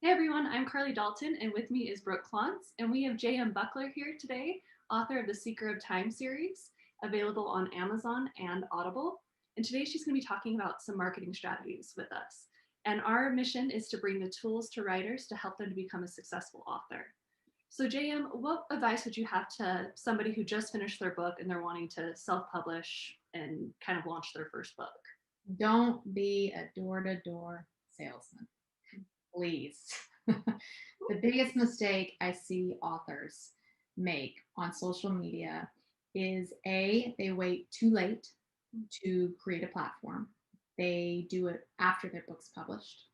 Hey everyone, I'm Carly Dalton, and with me is Brooke Klontz, and we have J.M. Buckler here today, author of the Seeker of Time series, available on Amazon and Audible. And today she's going to be talking about some marketing strategies with us. And our mission is to bring the tools to writers to help them to become a successful author. So, JM, what advice would you have to somebody who just finished their book and they're wanting to self publish and kind of launch their first book? Don't be a door-to-door salesman, please. The biggest mistake I see authors make on social media is they wait too late to create a platform. They do it after their book's published,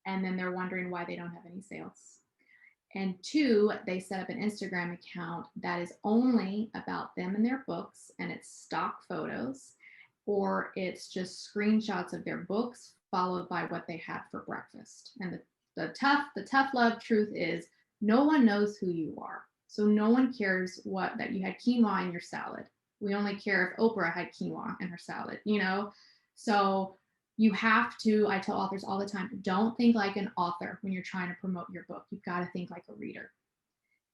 and then they're wondering why they don't have any sales. And two, they set up an Instagram account that is only about them and their books, and it's stock photos, or it's just screenshots of their books followed by what they had for breakfast. And the tough love truth is no one knows who you are. So no one cares that you had quinoa in your salad. We only care if Oprah had quinoa in her salad. So you have to, I tell authors all the time, don't think like an author when you're trying to promote your book. You've got to think like a reader.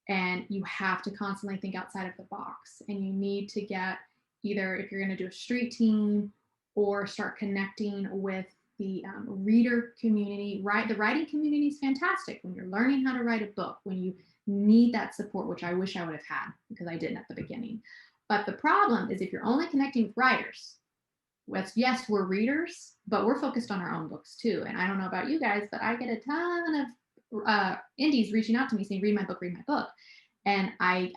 And you have to constantly think outside of the box. And you need to get either, if you're going to do a street team, or start connecting with the reader community. The writing community is fantastic when you're learning how to write a book, when you need that support, which I wish I would have had because I didn't at the beginning. But the problem is if you're only connecting with writers, yes, we're readers, but we're focused on our own books too. And I don't know about you guys, but I get a ton of indies reaching out to me saying, read my book, read my book. And I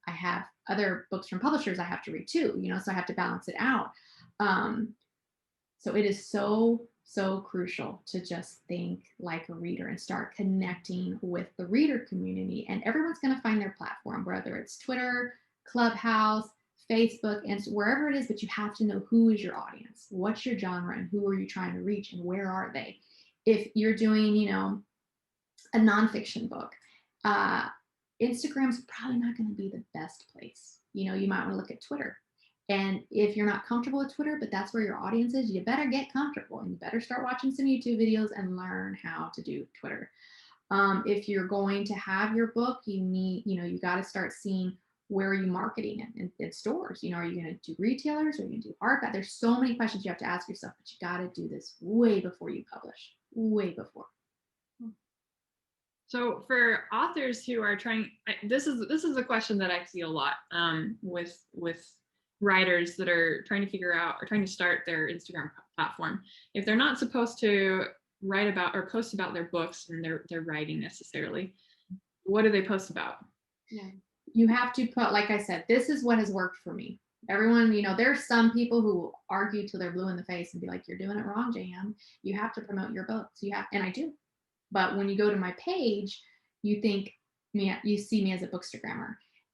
have other books from publishers I have to read too, so I have to balance it out. So it is so crucial to just think like a reader and start connecting with the reader community. And everyone's going to find their platform, whether it's Twitter, Clubhouse, Facebook, and wherever it is, but you have to know who is your audience, what's your genre, and who are you trying to reach, and where are they? If you're doing, a nonfiction book, Instagram's probably not going to be the best place. You might want to look at Twitter. And if you're not comfortable with Twitter, but that's where your audience is, you better get comfortable and you better start watching some YouTube videos and learn how to do Twitter. If you're going to have your book, you got to start seeing where are you marketing it in stores. Are you going to do retailers? Are you going to do hardback? There's so many questions you have to ask yourself, but you got to do this way before you publish, way before. So for authors who are trying, this is a question that I see a lot with writers that are trying to figure out or trying to start their Instagram platform. If they're not supposed to write about or post about their books and their writing necessarily, what do they post about? Yeah. You have to put, like I said, this is what has worked for me. Everyone, there's some people who will argue till they're blue in the face and be like, you're doing it wrong, JM. You have to promote your books. And I do. But when you go to my page, you see me as a bookstagrammer.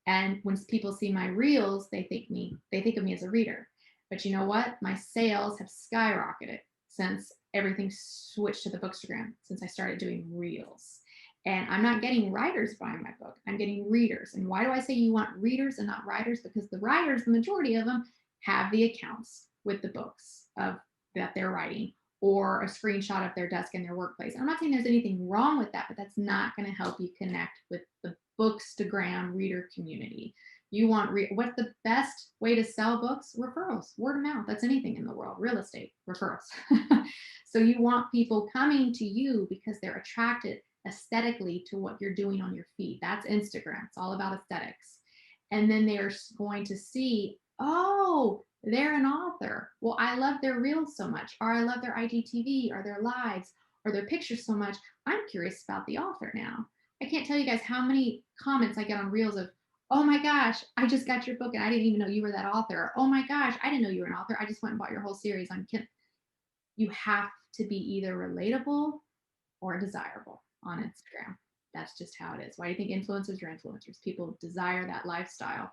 And when people see my reels, they think of me as a reader. But you know what? My sales have skyrocketed since everything switched to the bookstagram, since I started doing reels. And I'm not getting writers buying my book. I'm getting readers. And why do I say you want readers and not writers? Because the writers, the majority of them, have the accounts with the books that they're writing, or a screenshot of their desk in their workplace. I'm not saying there's anything wrong with that, but that's not going to help you connect with the Bookstagram reader community. You want what's the best way to sell books? Referrals, word of mouth. That's anything in the world. Real estate, referrals. So you want people coming to you because they're attracted aesthetically to what you're doing on your feed. That's Instagram. It's all about aesthetics. And then they're going to see, oh, they're an author. Well, I love their reels so much, or I love their IGTV, or their lives, or their pictures so much. I'm curious about the author now. I can't tell you guys how many comments I get on reels of, oh my gosh, I just got your book and I didn't even know you were that author. Or, oh my gosh, I didn't know you were an author. I just went and bought your whole series. I'm kidding. You have to be either relatable or desirable on Instagram. That's just how it is. Why do you think influencers are influencers? People desire that lifestyle,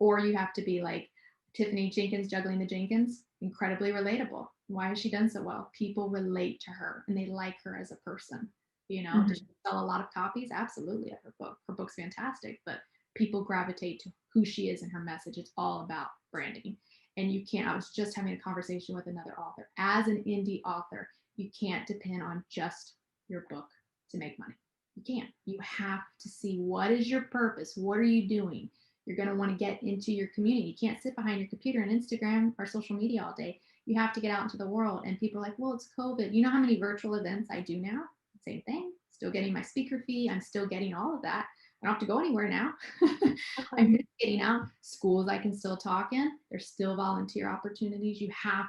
or you have to be like Tiffany Jenkins juggling the Jenkins, incredibly relatable. Why has she done so well? People relate to her and they like her as a person. Does she sell a lot of copies? Absolutely, of her book. Her book's fantastic, but people gravitate to who she is and her message. It's all about branding. And I was just having a conversation with another author. As an indie author, you can't depend on just your book. to make money. You can't. You have to see what is your purpose. What are you doing? You're going to want to get into your community. You can't sit behind your computer and Instagram or social media all day. You have to get out into the world. And people are like, well, it's COVID. You know how many virtual events I do now? Same thing. Still getting my speaker fee. I'm still getting all of that. I don't have to go anywhere now. I'm just getting out. Schools I can still talk in. There's still volunteer opportunities. You have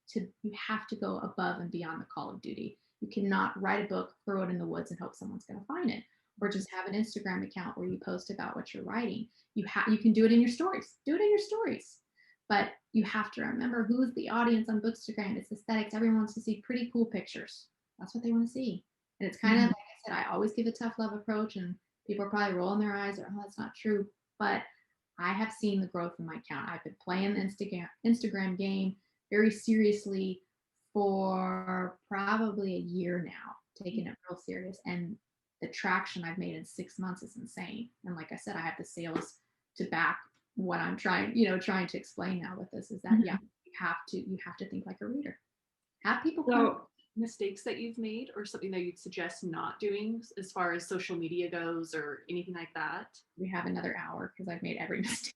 to go above and beyond the call of duty. You cannot write a book, throw it in the woods, and hope someone's going to find it. Or just have an Instagram account where you post about what you're writing. You can do it in your stories. Do it in your stories. But you have to remember who is the audience on Bookstagram. It's aesthetics. Everyone wants to see pretty cool pictures. That's what they want to see. And it's kind of, like I said, I always give a tough love approach, and people are probably rolling their eyes or, oh, that's not true. But I have seen the growth in my account. I've been playing the Instagram game very seriously for probably a year now, taking it real serious. And the traction I've made in 6 months is insane. And like I said, I have the sales to back what I'm trying to explain now with this is that, yeah, you have to think like a reader. Have people come. Mistakes that you've made or something that you'd suggest not doing as far as social media goes or anything like that? We have another hour because I've made every mistake.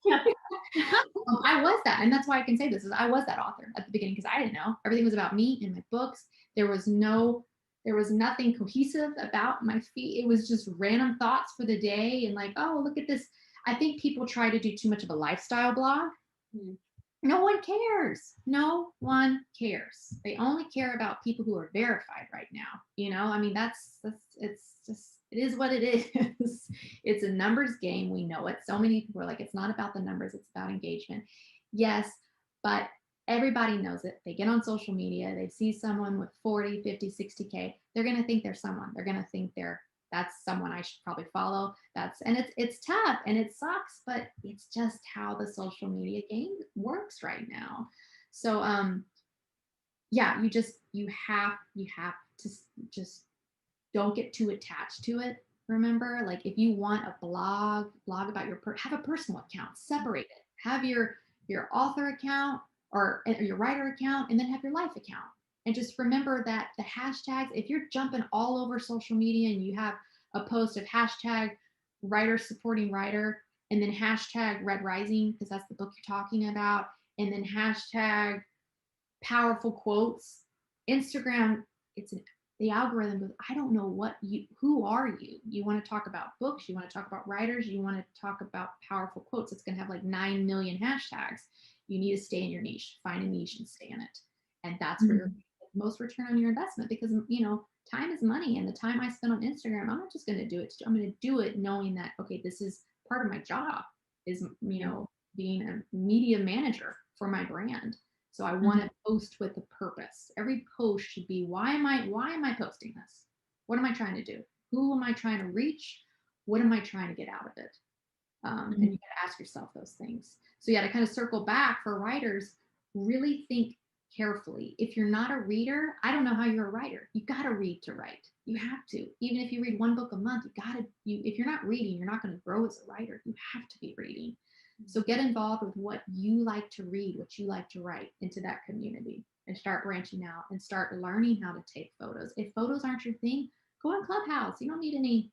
I was that, and that's why I can say this is I was that author at the beginning because I didn't know. Everything was about me and my books. There was nothing cohesive about my feed. It was just random thoughts for the day and like, oh, look at this. I think people try to do too much of a lifestyle blog. No one cares. No one cares. They only care about people who are verified right now. I mean, it is what it is. It's a numbers game. We know it. So many people are like, it's not about the numbers. It's about engagement. Yes, but everybody knows it. They get on social media. They see someone with 40, 50, 60K. They're going to think they're someone. They're going to think that's someone I should probably follow. And it's tough and it sucks, but it's just how the social media game works right now. So, yeah, you have to just don't get too attached to it. Remember, like if you want a blog about have a personal account, separate it. Have your author account or your writer account, and then have your life account. And just remember that the hashtags, if you're jumping all over social media and you have a post of hashtag writer supporting writer, and then hashtag Red Rising, because that's the book you're talking about, and then hashtag powerful quotes, Instagram, the algorithm goes, I don't know who are you? You want to talk about books, you want to talk about writers, you want to talk about powerful quotes. It's going to have like 9 million hashtags. You need to stay in your niche, find a niche and stay in it. And that's where you're most return on your investment, because time is money, and the time I spend on Instagram, I'm not just going to do it. I'm going to do it knowing that, okay, this is part of my job is, being a media manager for my brand. So I want to post with a purpose. Every post should be, why am I posting this? What am I trying to do? Who am I trying to reach? What am I trying to get out of it? And you got to ask yourself those things. So yeah, to kind of circle back for writers, really think carefully. If you're not a reader, I don't know how you're a writer. You got to read to write. You have to. Even if you read one book a month, if you're not reading, you're not going to grow as a writer. You have to be reading. So get involved with what you like to read, what you like to write into that community, and start branching out and start learning how to take photos. If photos aren't your thing, go on Clubhouse. You don't need any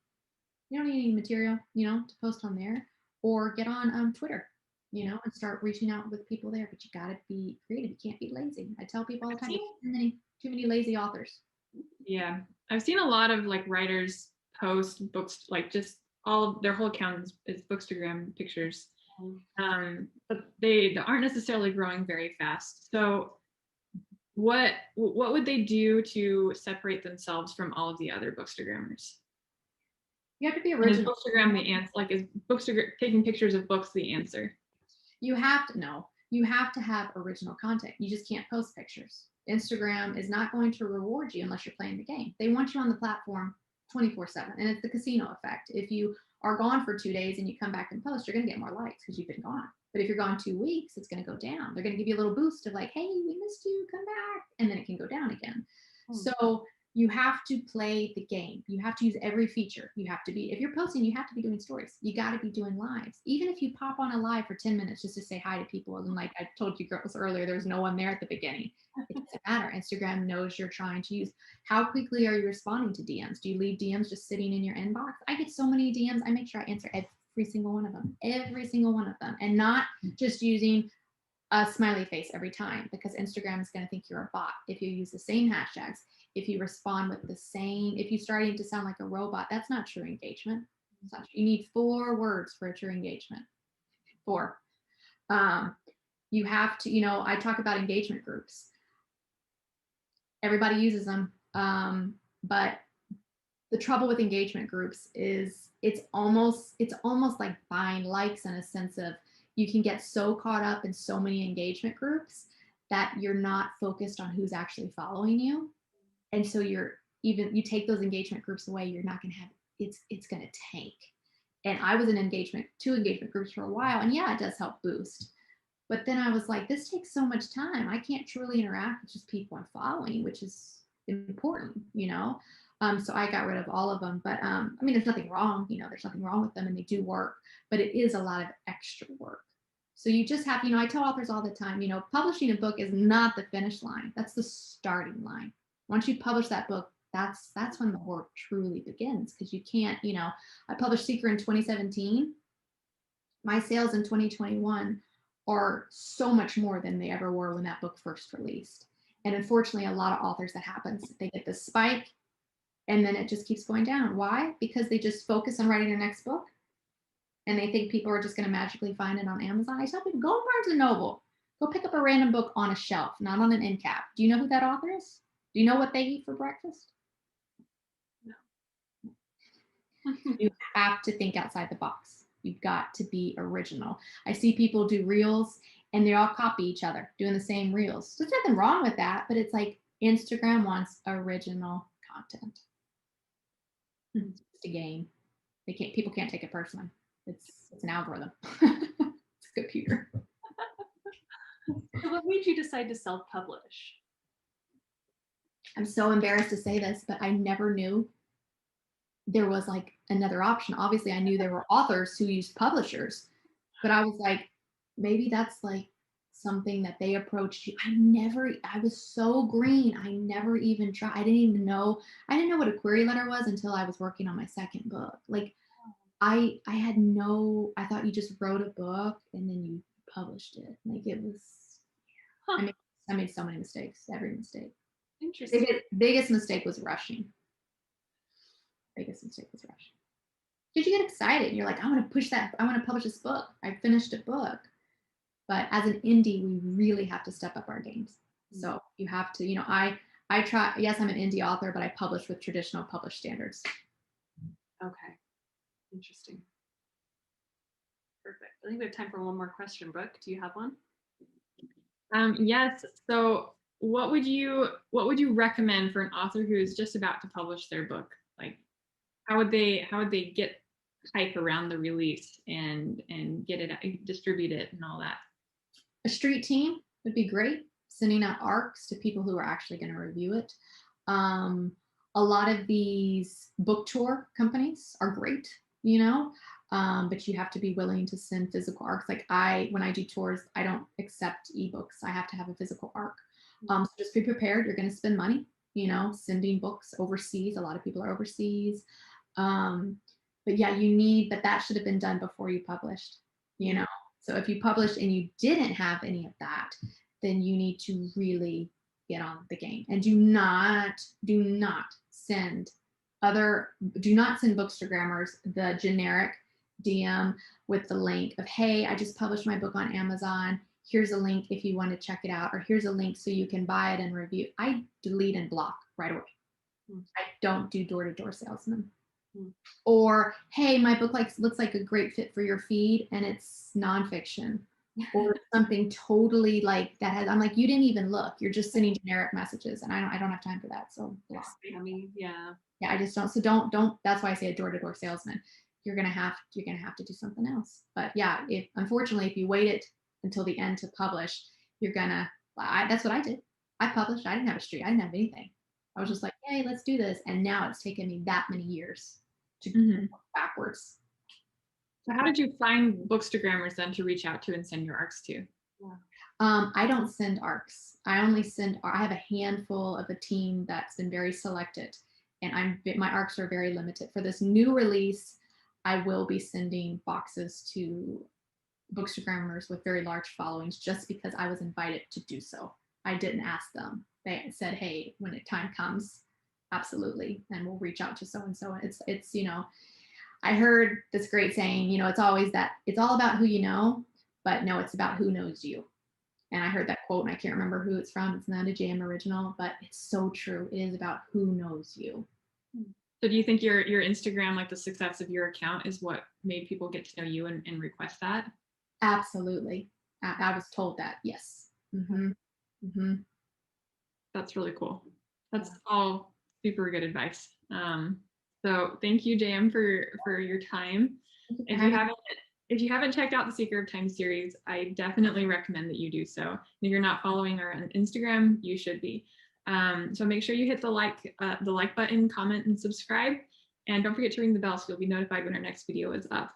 material, to post on there, or get on Twitter, and start reaching out with people there. But you got to be creative. You can't be lazy. I tell people all the time, too many lazy authors. Yeah. I've seen a lot of like writers post books, like just all of their whole account is Bookstagram pictures. But they aren't necessarily growing very fast. So what would they do to separate themselves from all of the other Bookstagrammers? You have to be original. Is Bookstagram the answer? Like, is Bookstagram taking pictures of books the answer? You have to have original content. You just can't post pictures. Instagram is not going to reward you unless you're playing the game. They want you on the platform 24/7, and it's the casino effect. If you are gone for 2 days and you come back and post, you're going to get more likes because you've been gone. But if you're gone 2 weeks, it's going to go down. They're going to give you a little boost of like, hey, we missed you, come back. And then it can go down again. So You have to play the game. You have to use every feature. You have to be, if you're posting, you have to be doing stories. You got to be doing lives. Even if you pop on a live for 10 minutes just to say hi to people. And like I told you girls earlier, there's no one there at the beginning. It doesn't matter. Instagram knows you're trying to use. How quickly are you responding to DMs? Do you leave DMs just sitting in your inbox? I get so many DMs. I make sure I answer every single one of them, and not just using a smiley face every time, because Instagram is going to think you're a bot if you use the same hashtags, if you respond with the same, if you're starting to sound like a robot. That's not true engagement. You need 4 words for a true engagement. 4. You have to, I talk about engagement groups. Everybody uses them, but the trouble with engagement groups is it's almost like buying likes, in a sense of, you can get so caught up in so many engagement groups that you're not focused on who's actually following you. And so you take those engagement groups away, you're not going to have, it's going to tank. And I was in 2 engagement groups for a while, and yeah, it does help boost. But then I was like, this takes so much time. I can't truly interact with just people I'm following, which is important, So I got rid of all of them. But there's nothing wrong, there's nothing wrong with them, and they do work, but it is a lot of extra work. So you just have, I tell authors all the time, publishing a book is not the finish line. That's the starting line. Once you publish that book, that's when the work truly begins, because you can't, I published Seeker in 2017. My sales in 2021 are so much more than they ever were when that book first released. And unfortunately, a lot of authors, that happens. They get this spike, and then it just keeps going down. Why? Because they just focus on writing their next book, and they think people are just going to magically find it on Amazon. I tell people, go to Barnes & Noble. Go pick up a random book on a shelf, not on an end cap. Do you know who that author is? Do you know what they eat for breakfast? No. You have to think outside the box. You've got to be original. I see people do reels, and they all copy each other, doing the same reels. There's nothing wrong with that, but it's like Instagram wants original content. It's just a game. People can't take it personally. It's an algorithm. It's a computer. So what made you decide to self-publish? I'm so embarrassed to say this, but I never knew there was like another option. Obviously, I knew there were authors who used publishers, but I was like, maybe that's like something that they approached you. I was so green. I never even tried. I didn't know what a query letter was until I was working on my second book. Like I thought you just wrote a book and then you published it. Like it was, I made so many mistakes, every mistake. Interesting. Biggest mistake was rushing. Because you get excited. You're like, I want to push that. I want to publish this book. I finished a book. But as an indie, we really have to step up our games. So you have to, I try, yes, I'm an indie author, but I publish with traditional published standards. Okay. Interesting. Perfect. I think we have time for one more question. Brooke, do you have one? Yes. So what would you recommend for an author who is just about to publish their book? Like, how would they get hype around the release and get it, distribute it, and all that? A street team would be great. Sending out ARCs to people who are actually going to review it. A lot of these book tour companies are great, but you have to be willing to send physical ARCs. Like when I do tours, I don't accept ebooks. I have to have a physical ARC. So just be prepared. You're going to spend money, sending books overseas. A lot of people are overseas. But yeah, but that should have been done before you published, So if you published and you didn't have any of that, then you need to really get on the game. And do not send Bookstagrammers the generic DM with the link of, hey, I just published my book on Amazon. Here's a link if you want to check it out, or here's a link so you can buy it and review. I delete and block right away. I don't do door-to-door salesmen. Or, hey, my book looks like a great fit for your feed, and it's nonfiction, or something totally like that. I'm like, you didn't even look. You're just sending generic messages, and I don't have time for that. So block. Yeah, I just don't. So don't. That's why I say a door-to-door salesman. You're gonna have to do something else. But yeah, unfortunately, if you waited until the end to publish, you're gonna. That's what I did. I published. I didn't have a street. I didn't have anything. I was just like, hey, let's do this. And now it's taken me that many years to Mhm. go backwards. So how did you find Bookstagrammers then to reach out to and send your arcs to? I don't send ARCs. I only send, I have a handful of a team that's been very selected, and my ARCs are very limited. For this new release, I will be sending boxes to Bookstagrammers with very large followings just because I was invited to do so. I didn't ask them. They said, hey, when time comes, absolutely, and we'll reach out to so and so. It's I heard this great saying, it's always that it's all about who you know, but no, it's about who knows you. And I heard that quote, and I can't remember who it's from. It's not a JM original, but it's so true. It is about who knows you. So do you think your Instagram, like the success of your account, is what made people get to know you and request that? Absolutely. I was told that. Yes. Mm-hmm. Mm-hmm. That's really cool. That's all super good advice. So thank you, JM, for your time. If you haven't checked out the Seeker of Time series, I definitely recommend that you do so. If you're not following her on Instagram, you should be. So make sure you hit the like button, comment, and subscribe. And don't forget to ring the bell so you'll be notified when our next video is up.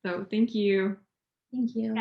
So thank you. Thank you.